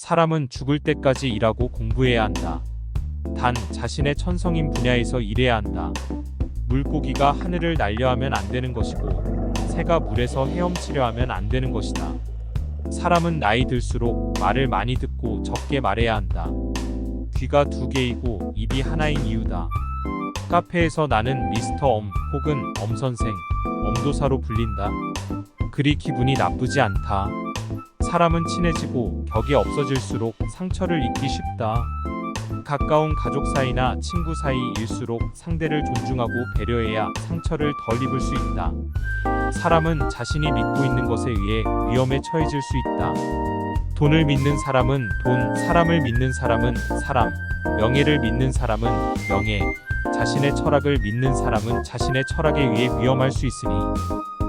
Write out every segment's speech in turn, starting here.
사람은 죽을 때까지 일하고 공부해야 한다. 단 자신의 천성인 분야에서 일해야 한다. 물고기가 하늘을 날려 하면 안 되는 것이고 새가 물에서 헤엄치려 하면 안 되는 것이다. 사람은 나이 들수록 말을 많이 듣고 적게 말해야 한다. 귀가 두 개이고 입이 하나인 이유다. 카페에서 나는 미스터 엄 혹은 엄선생, 엄도사로 불린다. 그리 기분이 나쁘지 않다. 사람은 친해지고 격이 없어질수록 상처를 입기 쉽다. 가까운 가족 사이나 친구 사이일수록 상대를 존중하고 배려해야 상처를 덜 입을 수 있다. 사람은 자신이 믿고 있는 것에 의해 위험에 처해질 수 있다. 돈을 믿는 사람은 돈, 사람을 믿는 사람은 사람, 명예를 믿는 사람은 명예, 자신의 철학을 믿는 사람은 자신의 철학에 의해 위험할 수 있으니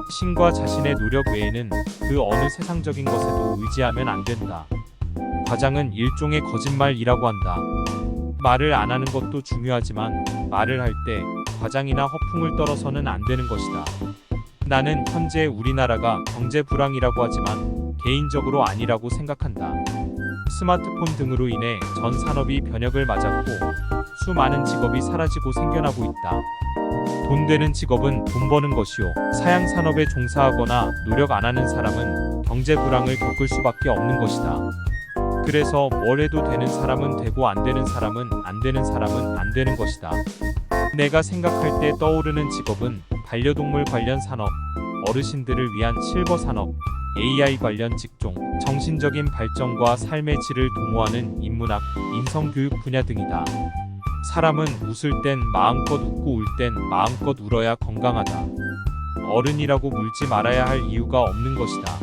신과 자신의 노력 외에는 그 어느 세상적인 것에도 의지하면 안 된다. 과장은 일종의 거짓말이라고 한다. 말을 안 하는 것도 중요하지만 말을 할 때 과장이나 허풍을 떨어서는 안 되는 것이다. 나는 현재 우리나라가 경제 불황이라고 하지만 개인적으로 아니라고 생각한다. 스마트폰 등으로 인해 전 산업이 변혁을 맞았고 수많은 직업이 사라지고 생겨나고 있다. 돈 되는 직업은 돈 버는 것이요. 사양 산업에 종사하거나 노력 안 하는 사람은 경제 불황을 겪을 수밖에 없는 것이다. 그래서 뭘 해도 되는 사람은 되고 안 되는 사람은 안 되는 사람은 안 되는 것이다. 내가 생각할 때 떠오르는 직업은 반려동물 관련 산업, 어르신들을 위한 실버 산업, AI 관련 직종, 정신적인 발전과 삶의 질을 도모하는 인문학, 인성교육 분야 등이다. 사람은 웃을 땐 마음껏 웃고 울 땐 마음껏 울어야 건강하다. 어른이라고 물지 말아야 할 이유가 없는 것이다.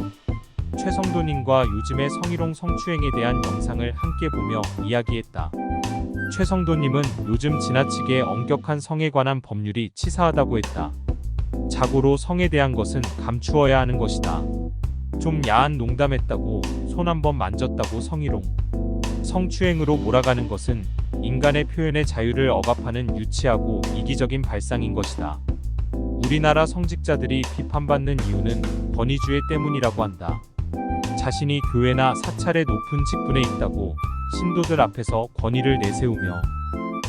최성도님과 요즘의 성희롱 성추행에 대한 영상을 함께 보며 이야기했다. 최성도님은 요즘 지나치게 엄격한 성에 관한 법률이 치사하다고 했다. 자고로 성에 대한 것은 감추어야 하는 것이다. 좀 야한 농담했다고, 손 한번 만졌다고 성희롱, 성추행으로 몰아가는 것은 인간의 표현의 자유를 억압하는 유치하고 이기적인 발상인 것이다. 우리나라 성직자들이 비판받는 이유는 권위주의 때문이라고 한다. 자신이 교회나 사찰의 높은 직분에 있다고 신도들 앞에서 권위를 내세우며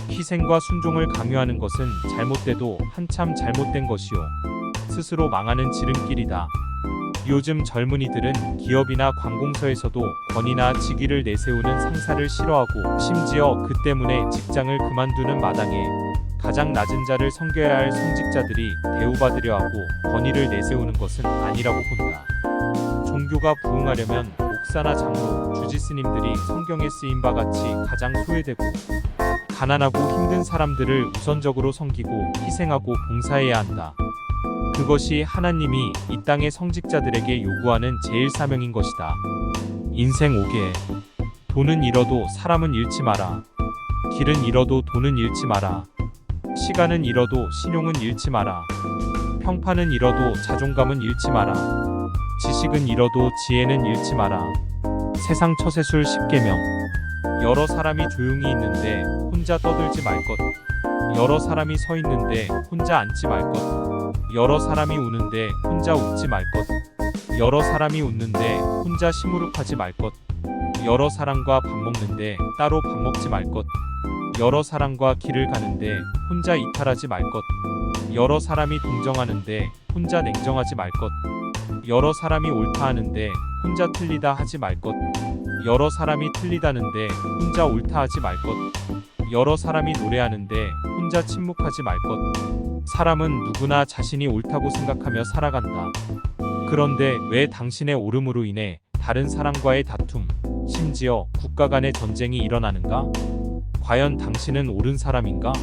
희생과 순종을 강요하는 것은 잘못돼도 한참 잘못된 것이요. 스스로 망하는 지름길이다. 요즘 젊은이들은 기업이나 관공서에서도 권위나 직위를 내세우는 상사를 싫어하고 심지어 그 때문에 직장을 그만두는 마당에 가장 낮은 자를 섬겨야 할 성직자들이 대우받으려 하고 권위를 내세우는 것은 아니라고 본다. 종교가 부흥하려면 목사나 장로, 주지스님들이 성경에 쓰인 바 같이 가장 소외되고 가난하고 힘든 사람들을 우선적으로 섬기고 희생하고 봉사해야 한다. 그것이 하나님이 이 땅의 성직자들에게 요구하는 제일 사명인 것이다. 인생 5개. 돈은 잃어도 사람은 잃지 마라. 길은 잃어도 돈은 잃지 마라. 시간은 잃어도 신용은 잃지 마라. 평판은 잃어도 자존감은 잃지 마라. 지식은 잃어도 지혜는 잃지 마라. 세상 처세술 10계명. 여러 사람이 조용히 있는데 혼자 떠들지 말 것. 여러 사람이 서 있는데 혼자 앉지 말 것. 여러 사람이 우는데 혼자 웃지 말 것. 여러 사람이 웃는데 혼자 시무룩하지 말 것. 여러 사람과 밥 먹는데 따로 밥 먹지 말 것. 여러 사람과 길을 가는데 혼자 이탈하지 말 것. 여러 사람이 동정하는데 혼자 냉정하지 말 것. 여러 사람이 옳다 하는데 혼자 틀리다 하지 말 것. 여러 사람이 틀리다는데 혼자 옳다 하지 말 것. 여러 사람이 노래하는데 혼자 침묵하지 말 것. 사람은 누구나 자신이 옳다고 생각하며 살아간다. 그런데 왜 당신의 옳음으로 인해 다른 사람과의 다툼, 심지어 국가 간의 전쟁이 일어나는가? 과연 당신은 옳은 사람인가?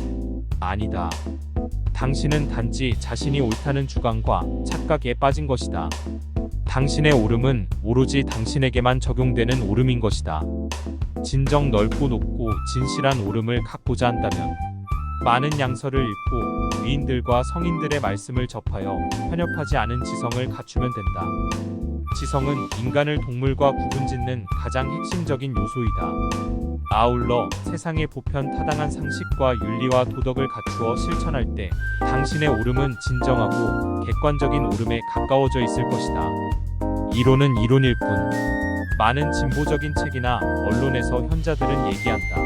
아니다. 당신은 단지 자신이 옳다는 주관과 착각에 빠진 것이다. 당신의 옳음은 오로지 당신에게만 적용되는 옳음인 것이다. 진정 넓고 높고 진실한 옳음을 갖고자 한다면 많은 양서를 읽고 위인들과 성인들의 말씀을 접하여 편협하지 않은 지성을 갖추면 된다. 지성은 인간을 동물과 구분짓는 가장 핵심적인 요소이다. 아울러 세상의 보편 타당한 상식과 윤리와 도덕을 갖추어 실천할 때 당신의 옳음은 진정하고 객관적인 옳음에 가까워져 있을 것이다. 이론은 이론일 뿐 많은 진보적인 책이나 언론에서 현자들은 얘기한다.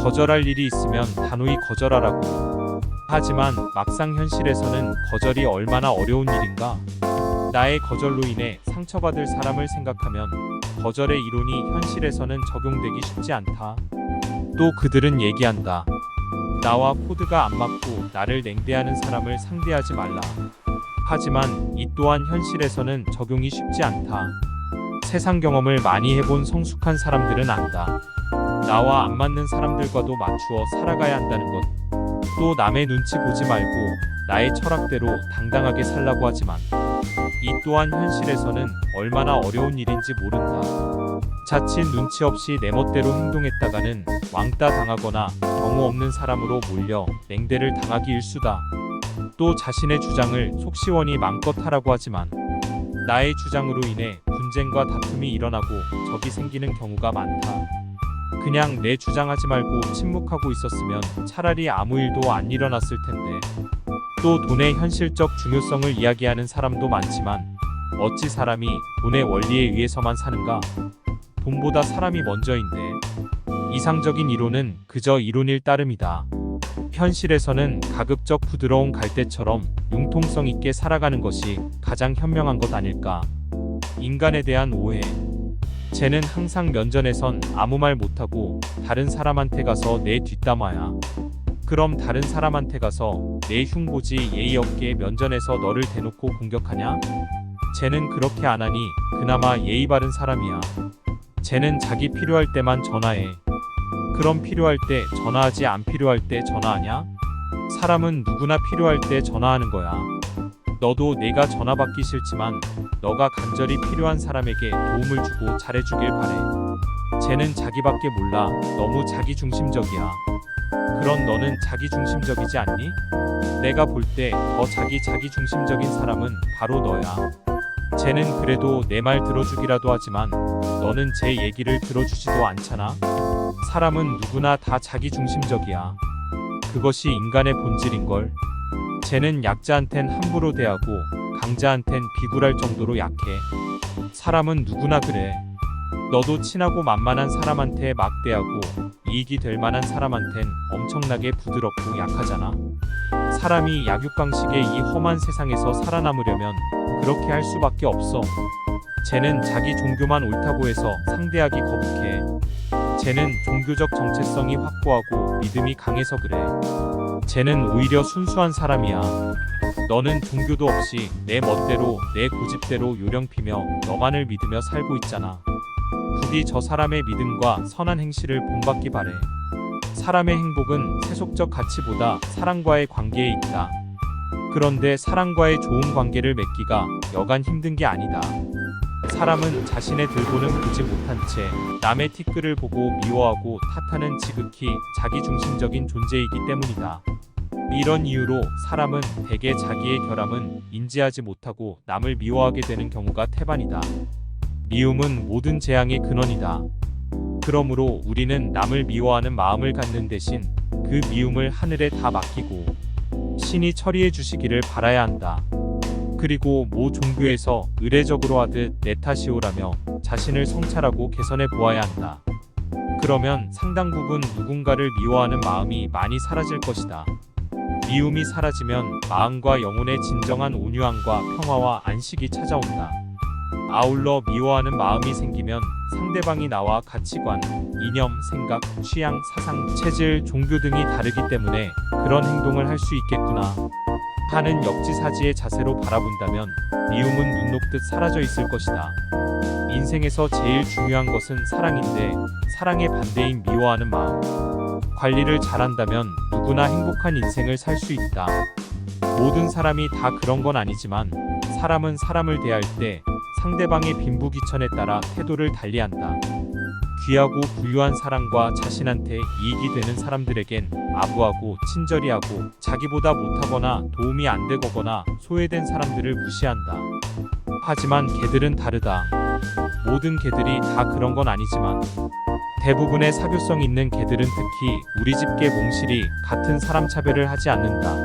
거절할 일이 있으면 단호히 거절하라고. 하지만 막상 현실에서는 거절이 얼마나 어려운 일인가? 나의 거절로 인해 상처받을 사람을 생각하면 거절의 이론이 현실에서는 적용되기 쉽지 않다. 또 그들은 얘기한다. 나와 코드가 안 맞고 나를 냉대하는 사람을 상대하지 말라. 하지만 이 또한 현실에서는 적용이 쉽지 않다. 세상 경험을 많이 해본 성숙한 사람들은 안다. 나와 안 맞는 사람들과도 맞추어 살아가야 한다는 것. 또 남의 눈치 보지 말고 나의 철학대로 당당하게 살라고 하지만 이 또한 현실에서는 얼마나 어려운 일인지 모른다. 자칫 눈치 없이 내 멋대로 행동했다가는 왕따 당하거나 경우 없는 사람으로 몰려 냉대를 당하기 일쑤다. 또 자신의 주장을 속시원히 마음껏 하라고 하지만 나의 주장으로 인해 분쟁과 다툼이 일어나고 적이 생기는 경우가 많다. 그냥 내 주장하지 말고 침묵하고 있었으면 차라리 아무 일도 안 일어났을 텐데. 또 돈의 현실적 중요성을 이야기하는 사람도 많지만 어찌 사람이 돈의 원리에 의해서만 사는가? 돈보다 사람이 먼저인데. 이상적인 이론은 그저 이론일 따름이다. 현실에서는 가급적 부드러운 갈대처럼 융통성 있게 살아가는 것이 가장 현명한 것 아닐까? 인간에 대한 오해. 쟤는 항상 면전에선 아무 말 못하고 다른 사람한테 가서 내 뒷담화야. 그럼 다른 사람한테 가서 내 흉보지 예의 없게 면전에서 너를 대놓고 공격하냐? 쟤는 그렇게 안 하니 그나마 예의 바른 사람이야. 쟤는 자기 필요할 때만 전화해. 그럼 필요할 때 전화하지 안 필요할 때 전화하냐? 사람은 누구나 필요할 때 전화하는 거야. 너도 내가 전화 받기 싫지만 너가 간절히 필요한 사람에게 도움을 주고 잘해주길 바래. 쟤는 자기밖에 몰라. 너무 자기중심적이야. 그런 너는 자기중심적이지 않니? 내가 볼 때 더 자기중심적인 사람은 바로 너야. 쟤는 그래도 내 말 들어주기라도 하지만 너는 제 얘기를 들어주지도 않잖아. 사람은 누구나 다 자기중심적이야. 그것이 인간의 본질인걸. 쟤는 약자한텐 함부로 대하고 강자한텐 비굴할 정도로 약해. 사람은 누구나 그래. 너도 친하고 만만한 사람한테 막 대하고 이익이 될 만한 사람한텐 엄청나게 부드럽고 약하잖아. 사람이 약육강식의 이 험한 세상에서 살아남으려면 그렇게 할 수밖에 없어. 쟤는 자기 종교만 옳다고 해서 상대하기 거북해. 쟤는 종교적 정체성이 확고하고 믿음이 강해서 그래. 쟤는 오히려 순수한 사람이야. 너는 종교도 없이 내 멋대로 내 고집대로 요령피며 너만을 믿으며 살고 있잖아. 부디 저 사람의 믿음과 선한 행실을 본받기 바래. 사람의 행복은 세속적 가치보다 사랑과의 관계에 있다. 그런데 사랑과의 좋은 관계를 맺기가 여간 힘든 게 아니다. 사람은 자신의 들고는 보지 못한 채 남의 티끌을 보고 미워하고 탓하는 지극히 자기중심적인 존재이기 때문이다. 이런 이유로 사람은 대개 자기의 결함은 인지하지 못하고 남을 미워하게 되는 경우가 태반이다. 미움은 모든 재앙의 근원이다. 그러므로 우리는 남을 미워하는 마음을 갖는 대신 그 미움을 하늘에 다 맡기고 신이 처리해 주시기를 바라야 한다. 그리고 모 종교에서 의례적으로 하듯 내 탓이오라며 자신을 성찰하고 개선해 보아야 한다. 그러면 상당 부분 누군가를 미워하는 마음이 많이 사라질 것이다. 미움이 사라지면 마음과 영혼의 진정한 온유함과 평화와 안식이 찾아온다. 아울러 미워하는 마음이 생기면 상대방이 나와 가치관, 이념, 생각, 취향, 사상, 체질, 종교 등이 다르기 때문에 그런 행동을 할 수 있겠구나 하는 역지사지의 자세로 바라본다면 미움은 눈 녹듯 사라져 있을 것이다. 인생에서 제일 중요한 것은 사랑인데 사랑의 반대인 미워하는 마음. 관리를 잘한다면 누구나 행복한 인생을 살 수 있다. 모든 사람이 다 그런 건 아니지만 사람은 사람을 대할 때 상대방의 빈부귀천에 따라 태도를 달리한다. 귀하고 부유한 사람과 자신한테 이익이 되는 사람들에겐 아부하고 친절히 하고 자기보다 못하거나 도움이 안 되거나 소외된 사람들을 무시한다. 하지만 개들은 다르다. 모든 개들이 다 그런 건 아니지만 대부분의 사교성 있는 개들은 특히 우리 집 개 몽실이 같은 사람 차별을 하지 않는다.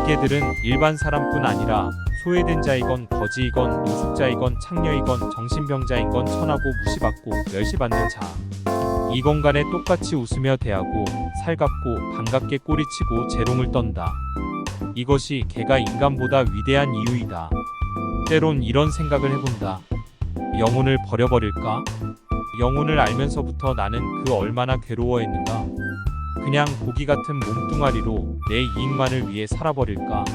개들은 일반 사람뿐 아니라 소외된 자이건 거지이건 노숙자이건 창녀이건 정신병자인 건 천하고 무시받고 멸시받는 자. 이건 간에 똑같이 웃으며 대하고 살갑고 반갑게 꼬리치고 재롱을 떤다. 이것이 개가 인간보다 위대한 이유이다. 때론 이런 생각을 해본다. 영혼을 버려버릴까? 영혼을 알면서부터 나는 그 얼마나 괴로워했는가? 그냥 고기 같은 몸뚱아리로 내 이익만을 위해 살아버릴까?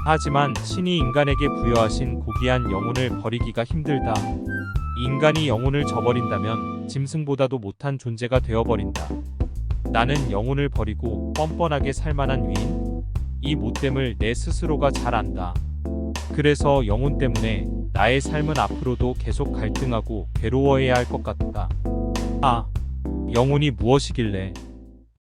하지만 신이 인간에게 부여하신 고귀한 영혼을 버리기가 힘들다. 인간이 영혼을 저버린다면 짐승보다도 못한 존재가 되어버린다. 나는 영혼을 버리고 뻔뻔하게 살만한 위인? 이 못됨을 내 스스로가 잘 안다. 그래서 영혼 때문에 나의 삶은 앞으로도 계속 갈등하고 괴로워해야 할 것 같다. 아, 영혼이 무엇이길래